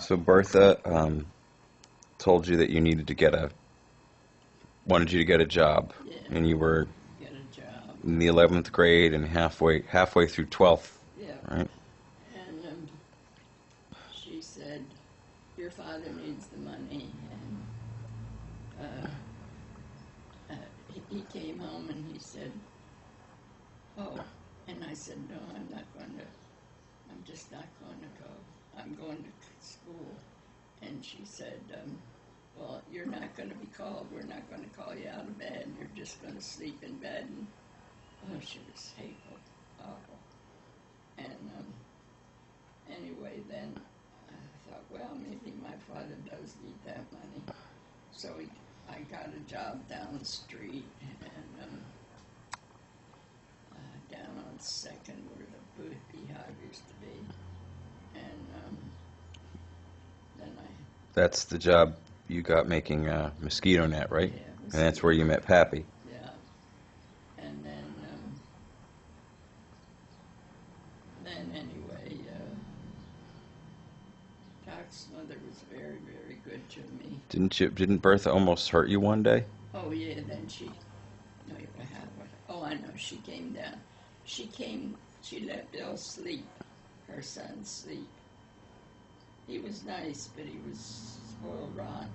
So Bertha told you that you needed to wanted you to get a job, Yeah, and you were get a job. in the 11th grade and halfway through 12th, Yeah, right? and she said, "Your father needs the money," and he came home and he said, "Oh," and I said, "No, I'm not going to. I'm just not going to go. I'm going to school." And she said, "Well, you're not going to be called. We're not going to call you out of bed. You're just going to sleep in bed." And oh, she was hateful, awful. And anyway, then I thought, well, maybe my father does need that money. So I got a job down the street and down on Second, where the beehive used to be. And then I, That's the job you got making mosquito net, right? yeah, And that's where you met Pappy. yeah. And then anyway, Doc's mother was very, very good to me. Didn't Bertha almost hurt you one day? Oh yeah, then she, no, what happened? Oh, I know, she came down. She let Bill sleep, her son sleep. He was nice, but he was spoiled rotten.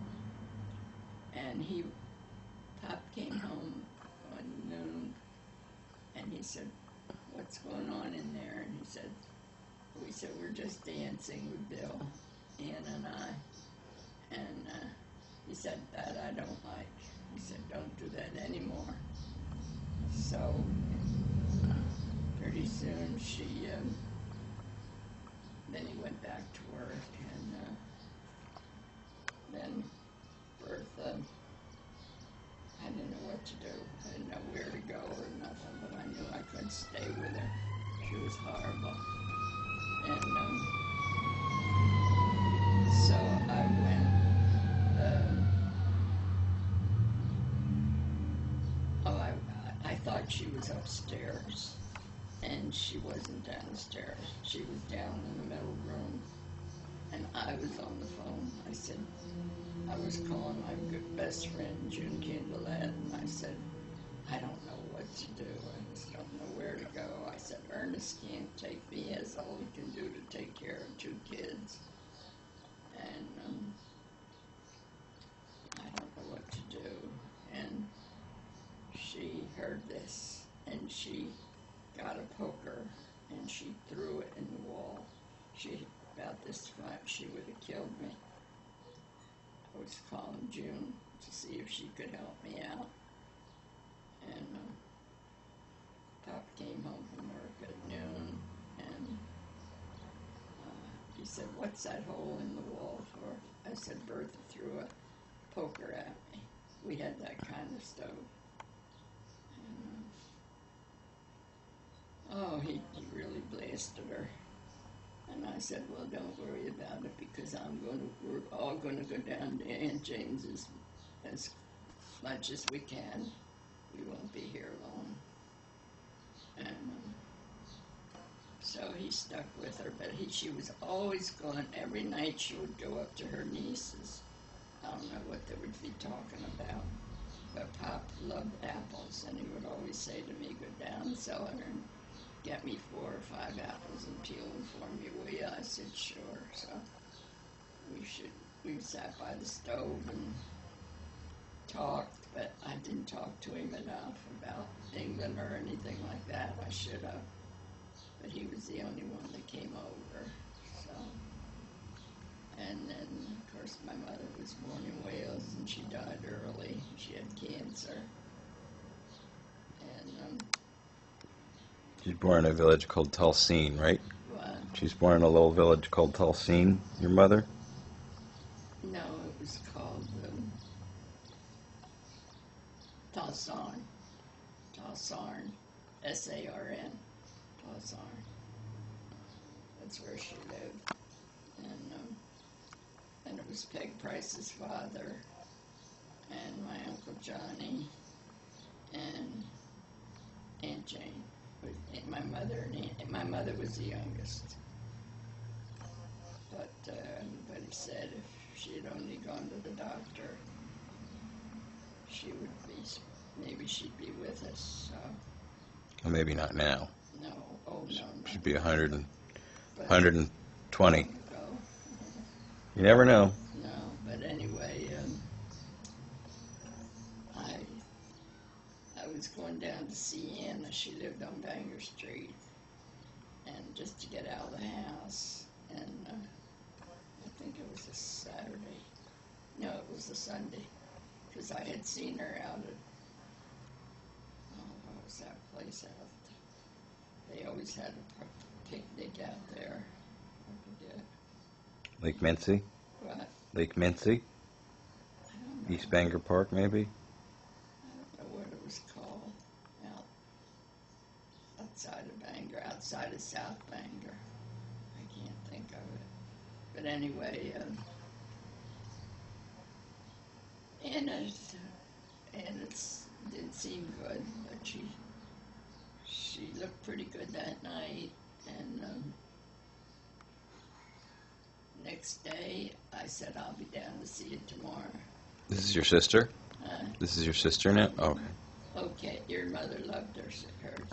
And Pop came home one noon, and he said, "What's going on in there?" And we said, "We're just dancing with Bill, Ann and I." And he said, "That I don't like." He said, "Don't do that anymore." So pretty soon then he went back to work, and then Bertha, I didn't know what to do. I didn't know where to go or nothing, but I knew I couldn't stay with her. She was horrible. And so I went, I thought she was upstairs, and she wasn't downstairs. She was down in the middle room, and I was on the phone. I was calling my good best friend, June Kindlett, and I said, "I don't know what to do. I just don't know where to go." I said, "Ernest can't take me, as all he can do to take care of two kids. And I don't know what to do." And she heard this, and she got a poker, and she threw it in the wall. About this time, she would have killed me. I was calling June to see if she could help me out. And Pop came home from work at noon, and he said, "What's that hole in the wall for?" I said, "Bertha threw a poker at me." We had that kind of stove. And, oh, he really blasted her. And I said, "Well, don't worry about it, because we're all going to go down to Aunt James's as much as we can. We won't be here long." And so he stuck with her, but she was always gone. Every night she would go up to her niece's. I don't know what they would be talking about, but Pop loved apples, and he would always say to me, "Go down cellar and get me 4 or 5 apples and peel them for me, will you?" I said, "Sure." So we sat by the stove and talked, but I didn't talk to him enough about England or anything like that. I should have, but he was the only one that came over. So, and then of course my mother was born in Wales, and she died early. She had cancer, and She's born in a village called Tulseen, right? well, She's born in a little village called Tulseen, your mother? no, it was called Talsarn. Talsarn, Sarn, Talsarn. That's where she lived, and it was Peg Price's father, and my Uncle Johnny, and Aunt Jane. And my mother was the youngest, but everybody Somebody said if she had only gone to the doctor, she would be, maybe she'd be with us. So, Well, maybe not now. no, oh no, Should not be 100 and, but 120. long ago. You never know. No, but anyway, I was going down to see Anna. She lived on Bangor Street, and just to get out of the house. And I think it was a Saturday. No, it was a Sunday, because I had seen her out at, oh, what was that place out? They always had a picnic out there. I forget. Lake Mincy? What? Lake Mincy? I don't know. East Bangor Park, maybe? I don't know what it was called. Outside of Bangor, outside of South Bangor. I can't think of it. But anyway, and it didn't seem good, but she looked pretty good that night. And next day, I said I'll be down to see you tomorrow. This is your sister? This is your sister now? Okay. Okay, your mother loved her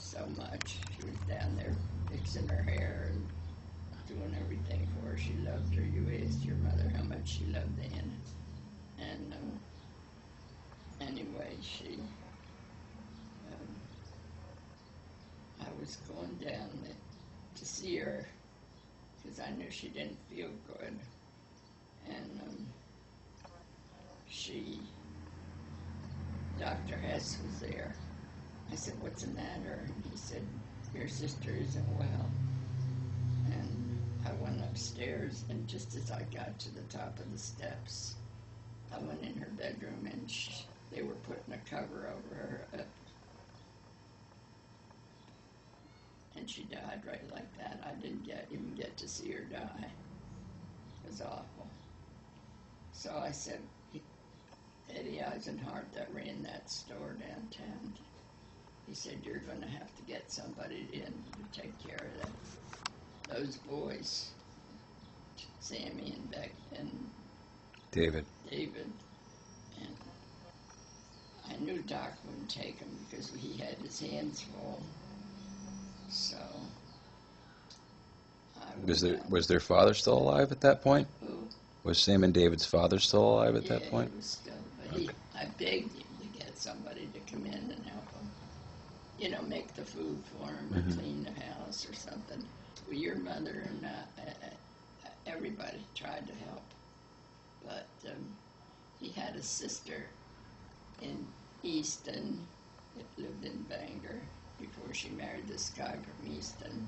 so much. She was down there fixing her hair and doing everything for her. She loved her. You asked your mother how much she loved Anna. And anyway, I was going down to see her because I knew she didn't feel good. And Dr. Hess was there. I said, what's the matter? And he said, your sister isn't well. And I went upstairs, and just as I got to the top of the steps, I went in her bedroom, and they were putting a cover over her. And she died right like that. I didn't even get to see her die. It was awful. So I said, Eddie Eisenhart that ran that store downtown, he said, you're going to have to get somebody in to take care of those boys, Sammy and Beck and David. And I knew Doc wouldn't take him because he had his hands full. So Was their father still alive at that point? Who? Was Sam and David's father still alive at that point? He was still, but I begged him to get somebody to come in and help him. You know, make the food for him, or clean the house or something. Well, your mother and everybody tried to help. But he had a sister in Easton that lived in Bangor before she married this guy from Easton.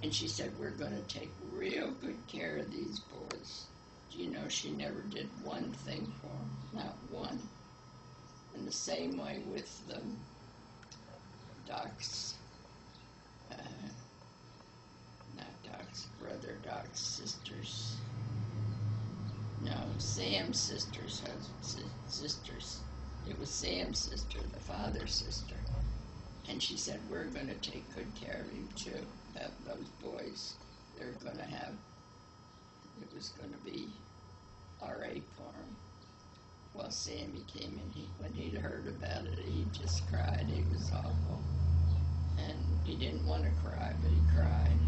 And she said, we're going to take real good care of these boys. Do you know she never did one thing for them? Not one. And the same way with Doc's, not Doc's brother, Doc's sisters. No, Sam's sisters. It was Sam's sister, the father's sister. And she said, we're going to take good care of him too, those boys. They're going to have, it was going to be all right for him. Well, Sammy came in, when he'd heard about it, he just cried. It was awful. And he didn't want to cry, but he cried.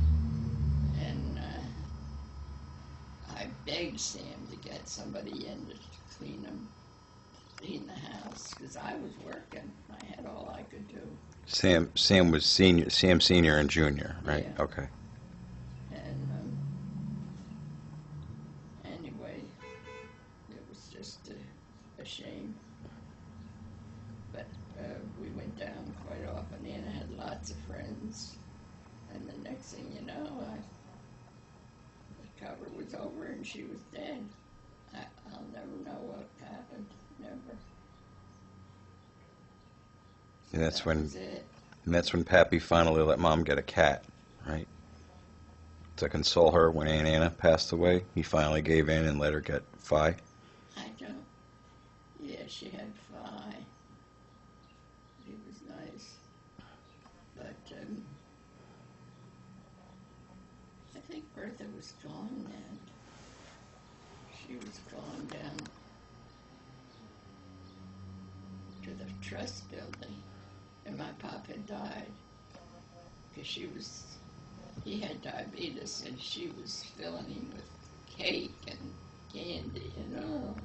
And I begged Sam to get somebody in to clean the house, because I was working. I had all I could do. Sam was senior. Sam senior and junior, right? Yeah. Okay. And anyway, it was just a shame. But we went down quite often. Anna had lots of friends. And the next thing you know, the cover was over and she was dead. I'll never know what happened. Never. And that's when was it. and that's when Pappy finally let Mom get a cat, right? To console her when Aunt Anna passed away, he finally gave in and let her get Fi. I don't. Yeah, she had Fi. He was nice. But I think Bertha was gone then. she was going down to the trust building, and my pop had died because he had diabetes, and she was filling him with cake and candy and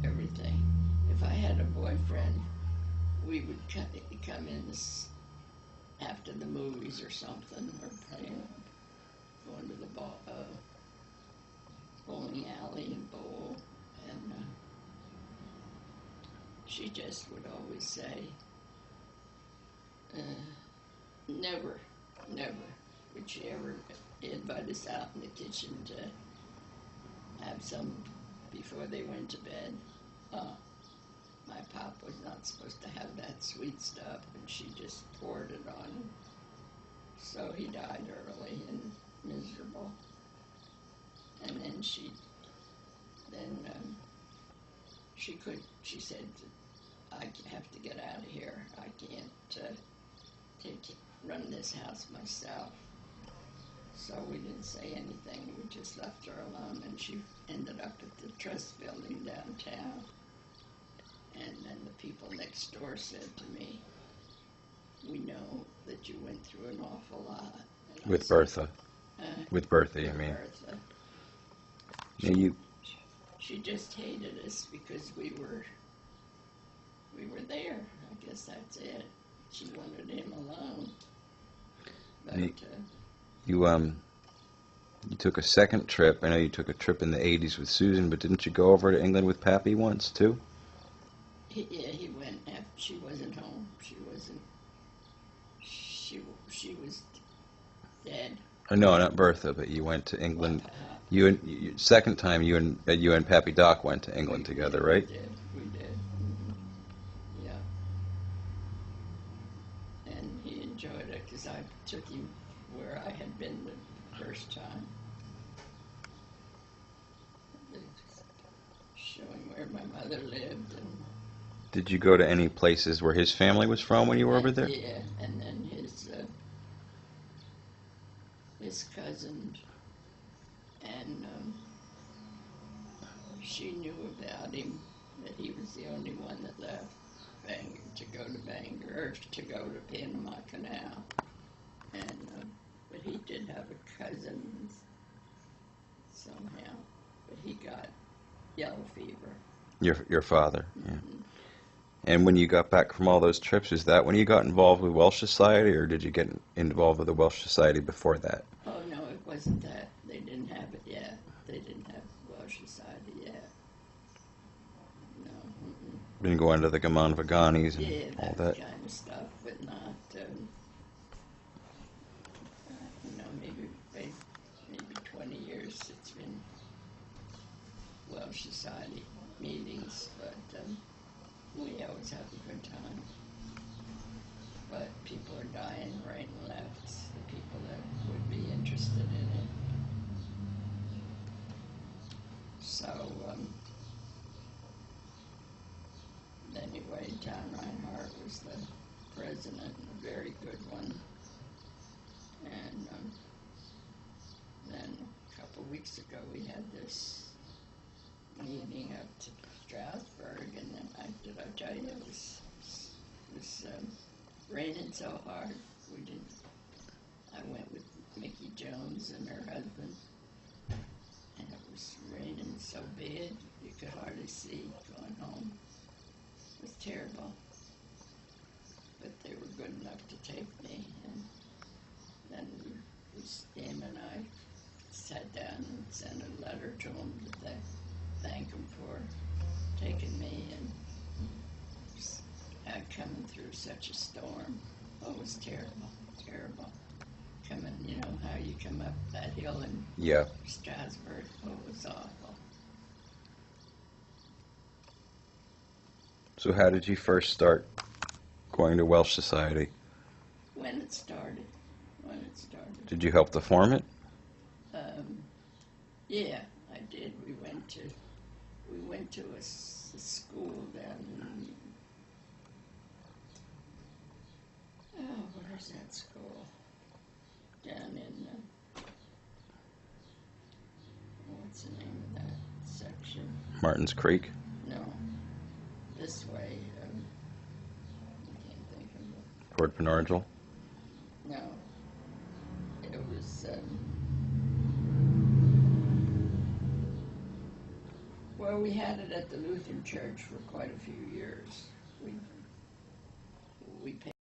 everything. If I had a boyfriend, we would come in after the movies or something, or going to the bowling alley and bowl, and she just would always say, never would she ever invite us out in the kitchen to have some before they went to bed. My pop was not supposed to have that sweet stuff, and she just poured it on him. So he died early and miserable. And then she said, I have to get out of here. I can't run this house myself. So we didn't say anything. We just left her alone, and she ended up at the trust building downtown. And then the people next door said to me, we know that you went through an awful lot. And With Bertha. With Bertha, you mean? Bertha. She just hated us because we were there. I guess that's it. She wanted him alone. But you took a second trip. I know you took a trip in the 80s with Susan, but didn't you go over to England with Pappy once, too? He went after she wasn't home. She was dead. No, not Bertha, but you went to England. Second time, you and Pappy Doc went to England together, right? We did. Mm-hmm. Yeah. And he enjoyed it because I took him where I had been the first time. Showing where my mother lived. And did you go to any places where his family was from when you were over there? Yeah, and then his cousin, and she knew about him, that he was the only one that left Bangor to go to Bangor, or to go to Panama Canal. And but he did have a cousin somehow, but he got yellow fever. Your father, yeah. Mm-hmm. And when you got back from all those trips, is that when you got involved with Welsh Society, or did you get involved with the Welsh Society before that? Oh, no, it wasn't that. They didn't have it yet. They didn't have Welsh Society yet. No. Mm-mm. Didn't go into the Gaman Vaganis and all that? Yeah, that kind of stuff, but not, maybe 20 years it's been Welsh Society meetings, but we always have a good time. But people are dying right and left, the people that would be interested in it. So, anyway, John Reinhardt was the president, a very good one. And then a couple weeks ago we had this meeting up to Strasbourg, and then did I tell you it was raining so hard I went with Mickey Jones and her husband, and it was raining so bad you could hardly see going home. It was terrible, but they were good enough to take me, and then Stan and I sat down and sent a letter to them to thank them for taking me and coming through such a storm. Oh, it was terrible, terrible. Coming, you know how you come up that hill in Strasbourg. Oh, it was awful. So how did you first start going to Welsh Society? When it started. Did you help to form it? Yeah, I did. We went to a school down in, where's that school? Down in, what's the name of that section? Martin's Creek? No, this way. I can't think of it. Toward Penargil? No, it was. Well, we had it at the Lutheran Church for quite a few years. We paid